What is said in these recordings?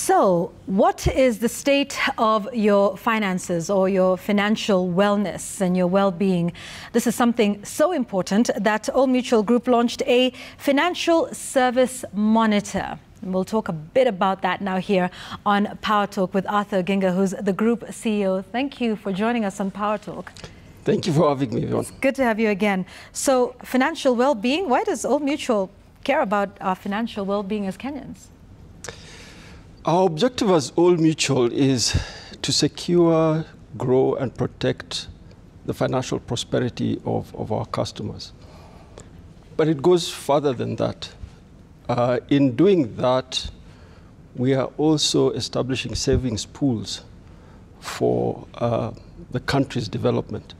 So, what is the state of your finances or your financial wellness and your well-being? This is something so important that Old Mutual Group launched a financial service monitor. And we'll talk a bit about that now here on Power Talk with Arthur Oginga, who's the Group CEO. Thank you for joining us on Power Talk. Thank you for having me, Yvonne. It's good to have you again. So, financial well-being, why does Old Mutual care about our financial well-being as Kenyans? Our objective as Old Mutual is to secure, grow, and protect the financial prosperity of our customers. But it goes further than that. In doing that, we are also establishing savings pools for the country's development.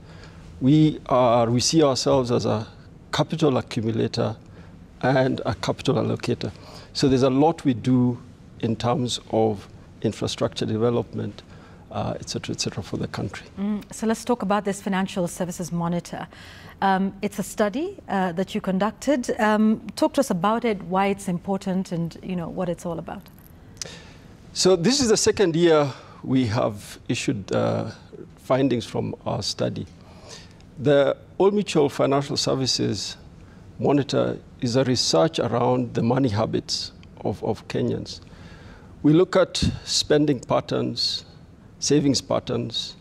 We see ourselves as a capital accumulator and a capital allocator. So there's a lot we do in terms of infrastructure development, et cetera, for the country. So let's talk about this financial services monitor. It's a study that you conducted. Talk to us about it, why it's important, and what it's all about. So this is the second year we have issued findings from our study. The Old Mutual Financial Services Monitor is a research around the money habits of Kenyans. We look at spending patterns, savings patterns,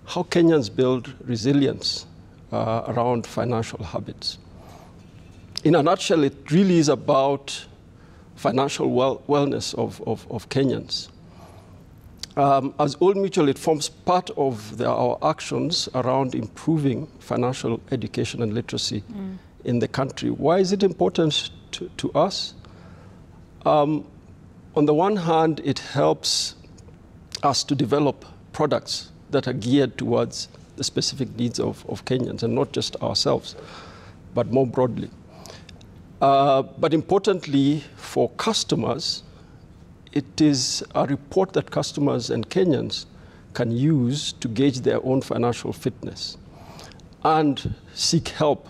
how Kenyans build resilience around financial habits. In a nutshell, it really is about financial wellness of Kenyans. As Old Mutual, it forms part of our actions around improving financial education and literacy in the country. Why is it important to us? On the one hand, it helps us to develop products that are geared towards the specific needs of Kenyans, and not just ourselves, but more broadly. But importantly, for customers, it is a report that customers and Kenyans can use to gauge their own financial fitness and seek help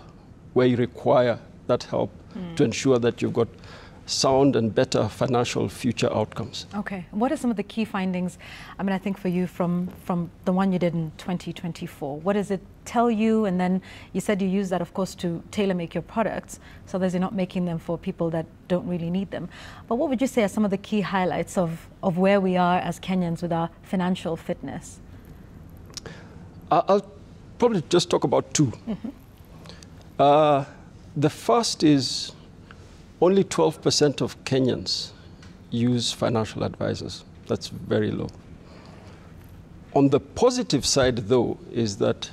where you require that help to ensure that you've got sound and better financial future outcomes. Okay. What are some of the key findings, I think for you from the one you did in 2024? What does it tell you? And then you said you use that, of course, to tailor-make your products so that you're not making them for people that don't really need them. But what would you say are some of the key highlights of where we are as Kenyans with our financial fitness? I'll probably just talk about two. The first is only 12% of Kenyans use financial advisors. That's very low. On the positive side, though, is that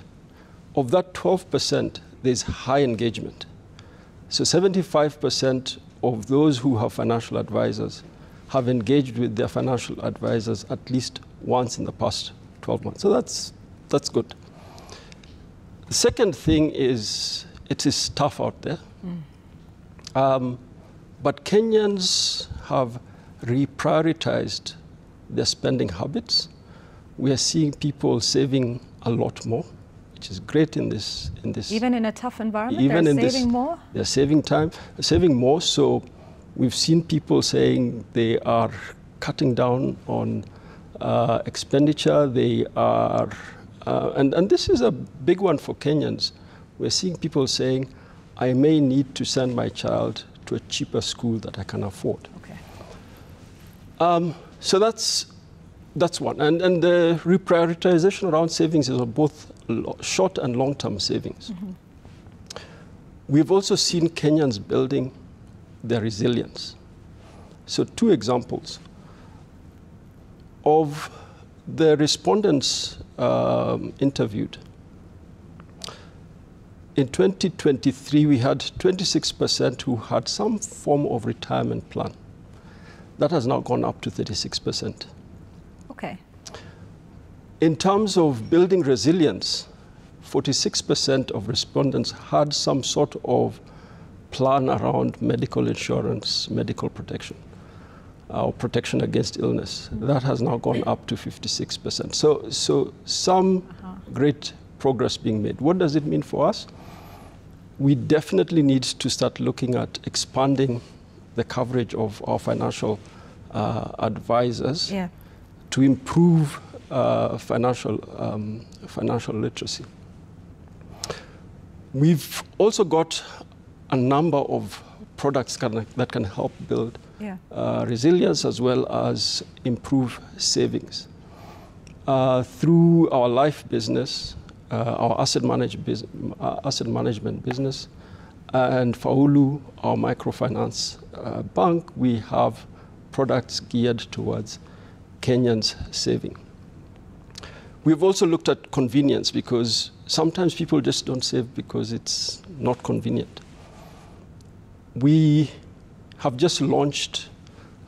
of that 12%, there's high engagement. So 75% of those who have financial advisors have engaged with their financial advisors at least once in the past 12 months. So that's good. The second thing is it is tough out there. But Kenyans have reprioritized their spending habits. We are seeing people saving a lot more, which is great in this. Even in a tough environment, they're saving more? They're saving more. So we've seen people saying they are cutting down on expenditure. They are, and this is a big one for Kenyans. We're seeing people saying, I may need to send my child to a cheaper school that I can afford. Okay. So that's one. And the reprioritization around savings is of both short and long-term savings. We've also seen Kenyans building their resilience. So two examples. Of the respondents interviewed, in 2023, we had 26% who had some form of retirement plan. That has now gone up to 36%. Okay. In terms of building resilience, 46% of respondents had some sort of plan around medical insurance, medical protection, or protection against illness. That has now gone up to 56%. So some great progress being made. What does it mean for us? We definitely need to start looking at expanding the coverage of our financial advisors to improve financial literacy. We've also got a number of products that can help build resilience as well as improve savings. Through our life business, our asset management business, and Faulu, our microfinance bank, we have products geared towards Kenyans saving. We've also looked at convenience, because sometimes people just don't save because it's not convenient. We have just launched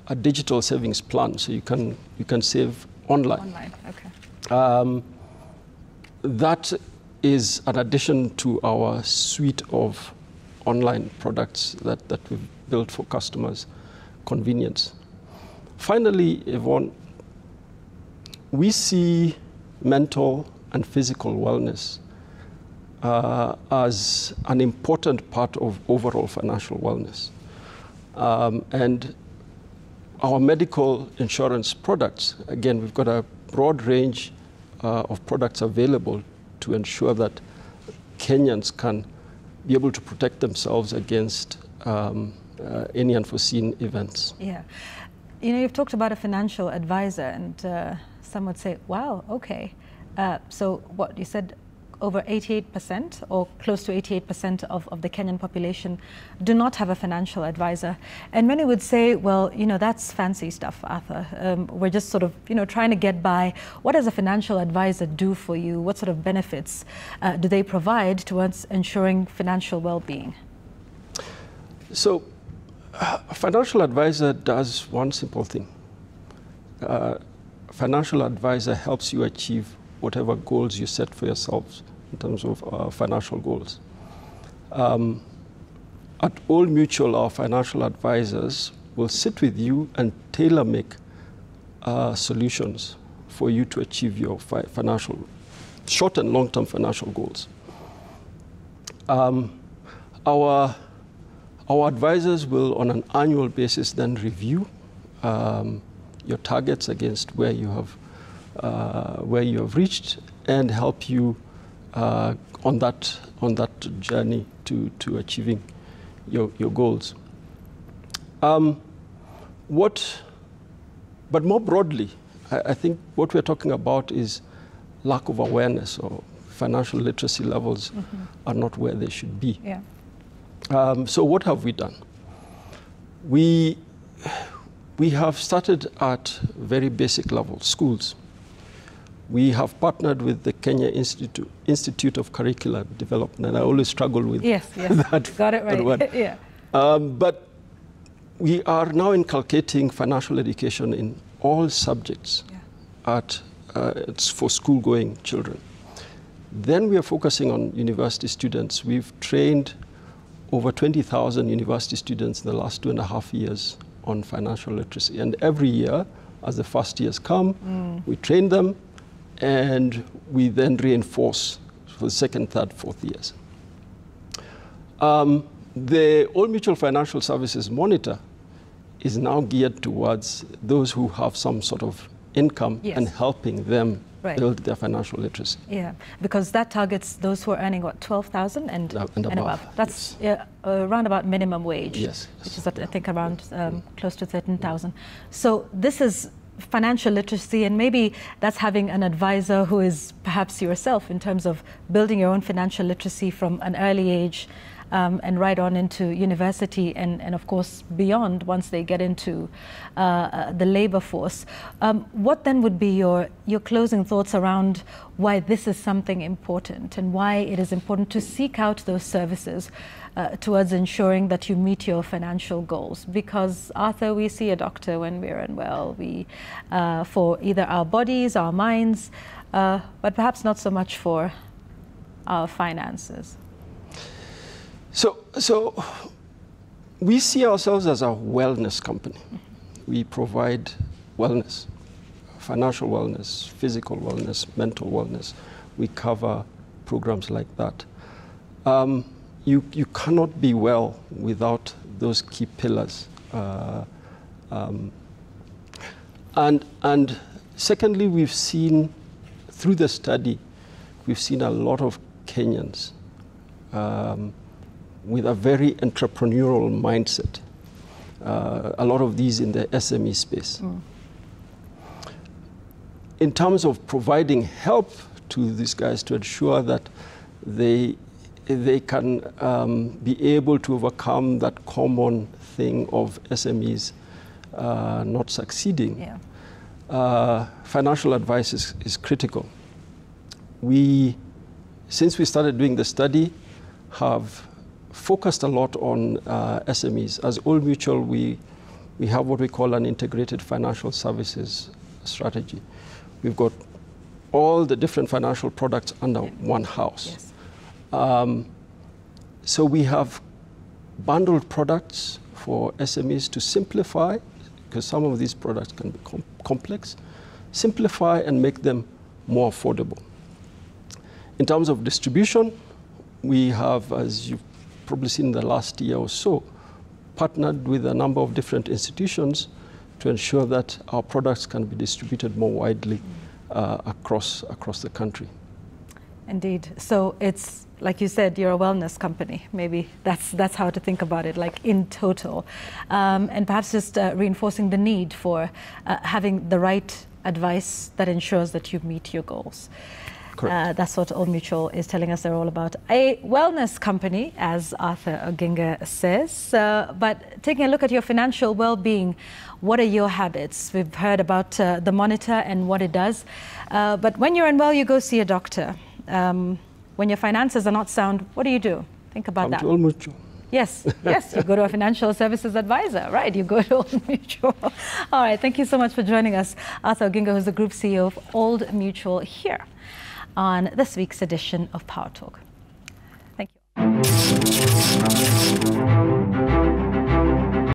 a digital savings plan, so you can save online. Online, okay. That is an addition to our suite of online products that we've built for customers' convenience. Finally, Yvonne, we see mental and physical wellness as an important part of overall financial wellness. And our medical insurance products, again, we've got a broad range of products available to ensure that Kenyans can be able to protect themselves against any unforeseen events. Yeah. You know, you've talked about a financial advisor, and some would say, wow, okay. So what you said, over 88% or close to 88% of the Kenyan population do not have a financial advisor. And many would say, well, you know, that's fancy stuff, Arthur. We're just sort of, you know, trying to get by. What does a financial advisor do for you? What sort of benefits do they provide towards ensuring financial well-being? So a financial advisor does one simple thing. A financial advisor helps you achieve whatever goals you set for yourselves in terms of financial goals. At Old Mutual, our financial advisors will sit with you and tailor-make solutions for you to achieve your financial, short and long-term financial goals. Our advisors will, on an annual basis, then review your targets against where you have reached, and help you on that journey to achieving your goals. But more broadly, I think what we're talking about is lack of awareness, or financial literacy levels are not where they should be. Yeah. So what have we done? We have started at very basic levels, schools. We have partnered with the Kenya Institute of Curricular Development, and I always struggle with that. Got it right. Yeah. But we are now inculcating financial education in all subjects for school-going children. Then we are focusing on university students. We've trained over 20,000 university students in the last 2.5 years on financial literacy. And every year, as the first years come, we train them, and we then reinforce for the second, third, fourth years. The Old Mutual Financial Services Monitor is now geared towards those who have some sort of income and helping them build their financial literacy. Yeah, because that targets those who are earning, what, 12,000 and above. That's around about minimum wage, which is, I think, around close to 13,000. So this is financial literacy, and maybe that's having an advisor who is perhaps yourself in terms of building your own financial literacy from an early age, and right on into university and of course beyond once they get into the labor force. What then would be your closing thoughts around why this is something important and why it is important to seek out those services towards ensuring that you meet your financial goals? Because, Arthur, we see a doctor when we're unwell, for either our bodies, our minds, but perhaps not so much for our finances. So we see ourselves as a wellness company. We provide wellness, financial wellness, physical wellness, mental wellness. We cover programs like that. You cannot be well without those key pillars And secondly, we've seen, through the study, we've seen a lot of Kenyans with a very entrepreneurial mindset. A lot of these in the SME space. In terms of providing help to these guys to ensure that they can be able to overcome that common thing of SMEs not succeeding. Yeah. Financial advice is critical. Since we started doing the study, have focused a lot on SMEs. As Old Mutual, we have what we call an integrated financial services strategy. We've got all the different financial products under one house. Yes. So we have bundled products for SMEs to simplify, because some of these products can be complex, simplify and make them more affordable. In terms of distribution, we have, as you've probably seen in the last year or so, partnered with a number of different institutions to ensure that our products can be distributed more widely across the country. Indeed. So it's, like you said, you're a wellness company. Maybe that's how to think about it, like in total. And perhaps just reinforcing the need for having the right advice that ensures that you meet your goals. That's what Old Mutual is telling us they're all about. A wellness company, as Arthur Oginga says, but taking a look at your financial well-being, what are your habits? We've heard about the monitor and what it does, but when you're unwell, you go see a doctor. When your finances are not sound, what do? Think about that. Come to Old Mutual. Yes, yes, you go to a financial services advisor, right? You go to Old Mutual. All right, thank you so much for joining us. Arthur Oginga, who's the Group CEO of Old Mutual, here on this week's edition of Power Talk.